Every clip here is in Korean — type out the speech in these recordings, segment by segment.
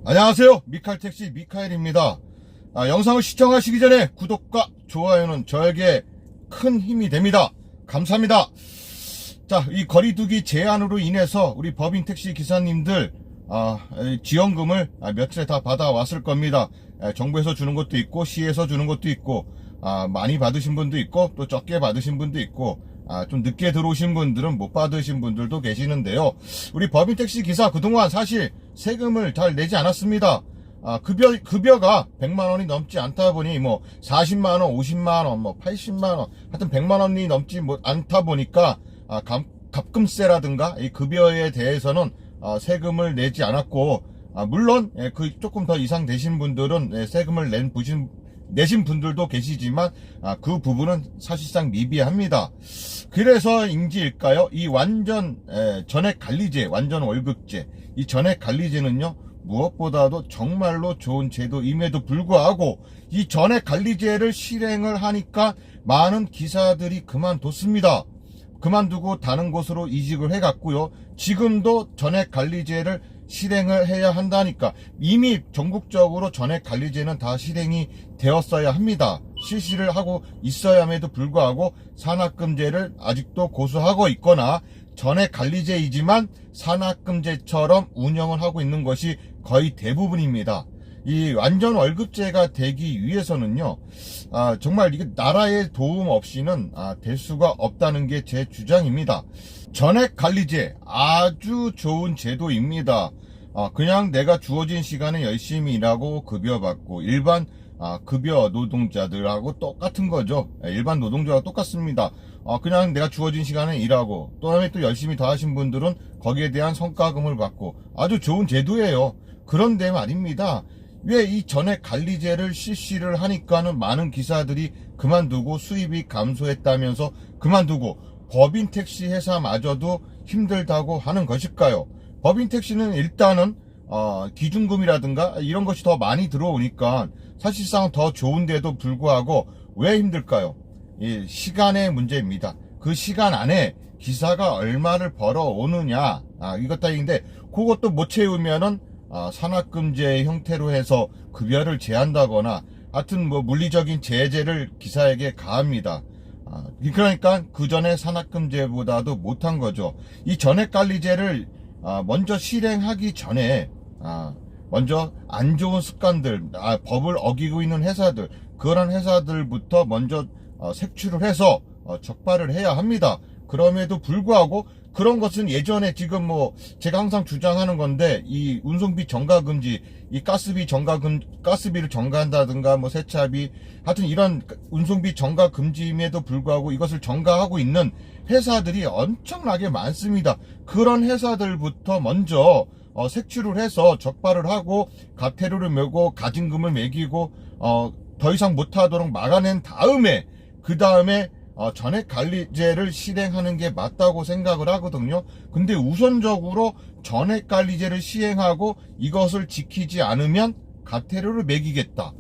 안녕하세요. 미카엘택시 미카엘입니다. 영상을 시청하시기 전에 구독과 좋아요는 저에게 큰 힘이 됩니다. 감사합니다. 자, 이 거리두기 제한으로 인해서 우리 법인택시 기사님들 지원금을 며칠에 다 받아왔을 겁니다. 정부에서 주는 것도 있고 시에서 주는 것도 있고 많이 받으신 분도 있고 또 적게 받으신 분도 있고 좀 늦게 들어오신 분들은 못 받으신 분들도 계시는데요. 우리 법인택시 기사 그동안 사실 세금을 잘 내지 않았습니다. 급여가 100만원이 넘지 않다 보니 40만원, 50만원, 80만원, 하여튼 100만원이 넘지 않다 보니까 갑금세라든가 이 급여에 대해서는 세금을 내지 않았고, 물론 그 조금 더 이상 되신 분들은 세금을 내신 분들도 계시지만 그 부분은 사실상 미비합니다. 그래서인지일까요? 이 완전 전액 관리제, 완전 월급제, 이 전액 관리제는요 무엇보다도 정말로 좋은 제도임에도 불구하고 이 전액 관리제를 실행을 하니까 많은 기사들이 그만뒀습니다. 그만두고 다른 곳으로 이직을 해갔고요. 지금도 전액 관리제를 실행을 해야 한다니까 이미 전국적으로 전액 관리제는 다 실행이 되었어야 합니다. 실시를 하고 있어야함에도 불구하고 산학금제를 아직도 고수하고 있거나 전액 관리제이지만 산학금제처럼 운영을 하고 있는 것이 거의 대부분입니다. 이 완전 월급제가 되기 위해서는요 정말 이게 나라의 도움 없이는 될 수가 없다는 게 제 주장입니다. 전액 관리제 아주 좋은 제도입니다. 그냥 내가 주어진 시간에 열심히 일하고 급여 받고 일반 급여 노동자들하고 똑같은 거죠. 일반 노동자와 똑같습니다. 그냥 내가 주어진 시간에 일하고 또 다음에 또 열심히 더 하신 분들은 거기에 대한 성과금을 받고 아주 좋은 제도예요. 그런데 말입니다. 왜 이 전액 관리제를 실시를 하니까는 많은 기사들이 그만두고 수입이 감소했다면서 그만두고 법인택시 회사마저도 힘들다고 하는 것일까요? 법인택시는 일단은 기준금이라든가 이런 것이 더 많이 들어오니까 사실상 더 좋은데도 불구하고 왜 힘들까요? 이 시간의 문제입니다. 그 시간 안에 기사가 얼마를 벌어오느냐 이것 따위인데 그것도 못 채우면은 산학금제 형태로 해서 급여를 제한다거나 하여튼 물리적인 제재를 기사에게 가합니다. 그러니까 그 전에 산학금제보다도 못한 거죠. 이 전액관리제를 먼저 실행하기 전에 먼저 안 좋은 습관들, 법을 어기고 있는 회사들, 그런 회사들부터 먼저 색출을 해서 적발을 해야 합니다. 그럼에도 불구하고 그런 것은 예전에 지금 제가 항상 주장하는 건데 이 운송비 정가 금지, 이 가스비를 정가한다든가 세차비 하여튼 이런 운송비 정가 금지임에도 불구하고 이것을 정가하고 있는 회사들이 엄청나게 많습니다. 그런 회사들부터 먼저 색출을 해서 적발을 하고 과태료를 매고 가징금을 매기고 더 이상 못하도록 막아낸 다음에 그 다음에 전액 관리제를 실행하는 게 맞다고 생각을 하거든요. 근데 우선적으로 전액 관리제를 시행하고 이것을 지키지 않으면 과태료를 매기겠다.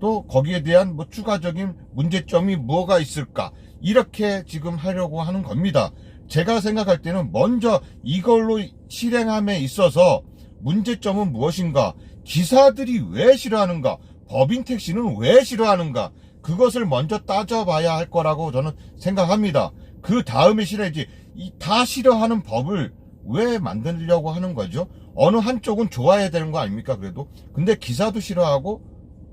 또 거기에 대한 추가적인 문제점이 뭐가 있을까? 이렇게 지금 하려고 하는 겁니다. 제가 생각할 때는 먼저 이걸로 실행함에 있어서 문제점은 무엇인가? 기사들이 왜 싫어하는가? 법인택시는 왜 싫어하는가? 그것을 먼저 따져봐야 할 거라고 저는 생각합니다. 그 다음에 싫어야지. 다 싫어하는 법을 왜 만들려고 하는 거죠? 어느 한쪽은 좋아해야 되는 거 아닙니까? 그래도. 근데 기사도 싫어하고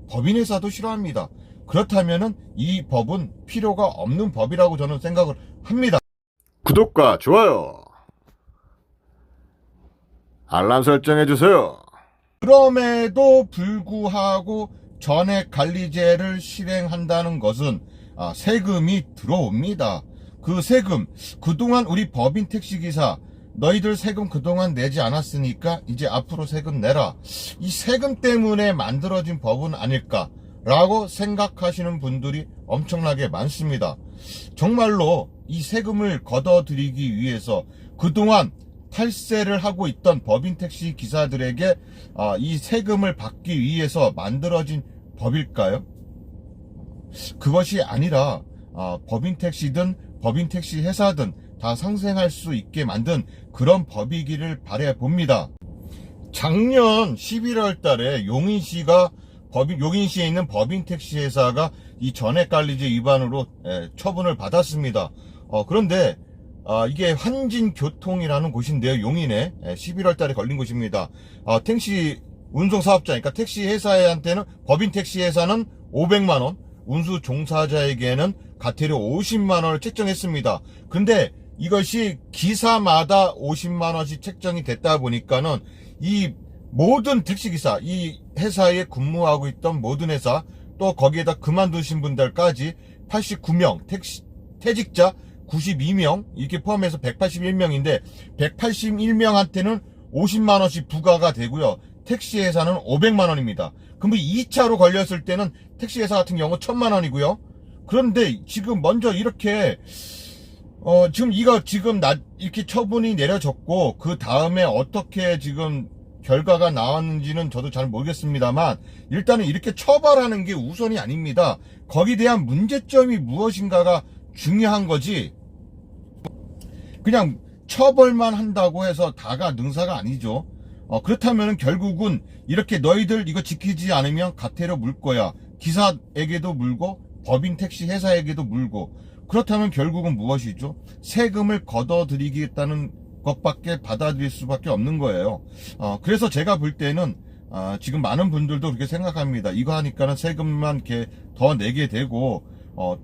법인회사도 싫어합니다. 그렇다면은 이 법은 필요가 없는 법이라고 저는 생각을 합니다. 구독과 좋아요, 알람 설정해주세요. 그럼에도 불구하고 전액 관리제를 실행한다는 것은 세금이 들어옵니다. 그 세금, 그동안 우리 법인 택시기사 너희들 세금 그동안 내지 않았으니까 이제 앞으로 세금 내라. 이 세금 때문에 만들어진 법은 아닐까라고 생각하시는 분들이 엄청나게 많습니다. 정말로 이 세금을 걷어들이기 위해서 그동안 탈세를 하고 있던 법인택시 기사들에게 이 세금을 받기 위해서 만들어진 법일까요? 그것이 아니라 법인택시든 법인택시 회사든 다 상생할 수 있게 만든 그런 법이기를 바라봅니다. 작년 11월 달에 용인시에 있는 법인택시 회사가 이 전액관리제 위반으로 처분을 받았습니다. 그런데 이게 환진교통이라는 곳인데요. 용인에 11월 달에 걸린 곳입니다. 택시 운송사업자, 그러니까 택시 회사한테는, 법인택시 회사는 500만원, 운수 종사자에게는 과태료 50만원을 책정했습니다. 근데 이것이 기사마다 50만원씩 책정이 됐다 보니까는 이 모든 택시기사, 이 회사에 근무하고 있던 모든 회사, 또 거기에다 그만두신 분들까지 89명, 퇴직자 92명, 이렇게 포함해서 181명인데, 181명한테는 50만원씩 부과가 되고요. 택시회사는 500만원입니다. 그럼 2차로 걸렸을 때는 택시회사 같은 경우 1000만원이고요. 그런데 지금 먼저 이렇게, 지금 이렇게 처분이 내려졌고, 그 다음에 어떻게 지금 결과가 나왔는지는 저도 잘 모르겠습니다만, 일단은 이렇게 처벌하는 게 우선이 아닙니다. 거기에 대한 문제점이 무엇인가가 중요한 거지, 그냥 처벌만 한다고 해서 다가 능사가 아니죠. 그렇다면 결국은 이렇게 너희들 이거 지키지 않으면 과태료 물 거야. 기사에게도 물고 법인 택시 회사에게도 물고. 그렇다면 결국은 무엇이죠? 세금을 걷어들이겠다는 것밖에 받아들일 수밖에 없는 거예요. 그래서 제가 볼 때는 지금 많은 분들도 그렇게 생각합니다. 이거 하니까는 세금만 이렇게 더 내게 되고,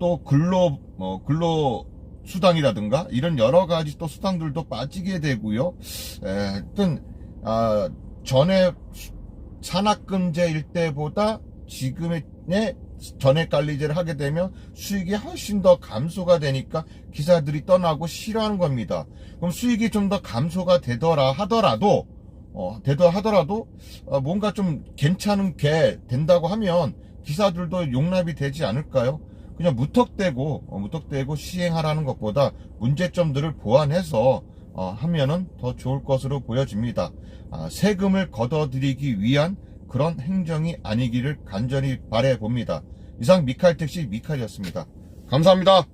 또 근로 수당이라든가 이런 여러 가지 또 수당들도 빠지게 되고요. 하여튼 전에 산학금제일 때보다 지금의 전액관리제를 하게 되면 수익이 훨씬 더 감소가 되니까 기사들이 떠나고 싫어하는 겁니다. 그럼 수익이 좀 더 감소가 하더라도 뭔가 좀 괜찮은 게 된다고 하면 기사들도 용납이 되지 않을까요? 그냥 무턱대고 시행하라는 것보다 문제점들을 보완해서 하면은 더 좋을 것으로 보여집니다. 세금을 걷어들이기 위한 그런 행정이 아니기를 간절히 바라봅니다. 이상 미카엘 택시 미카엘이었습니다. 감사합니다.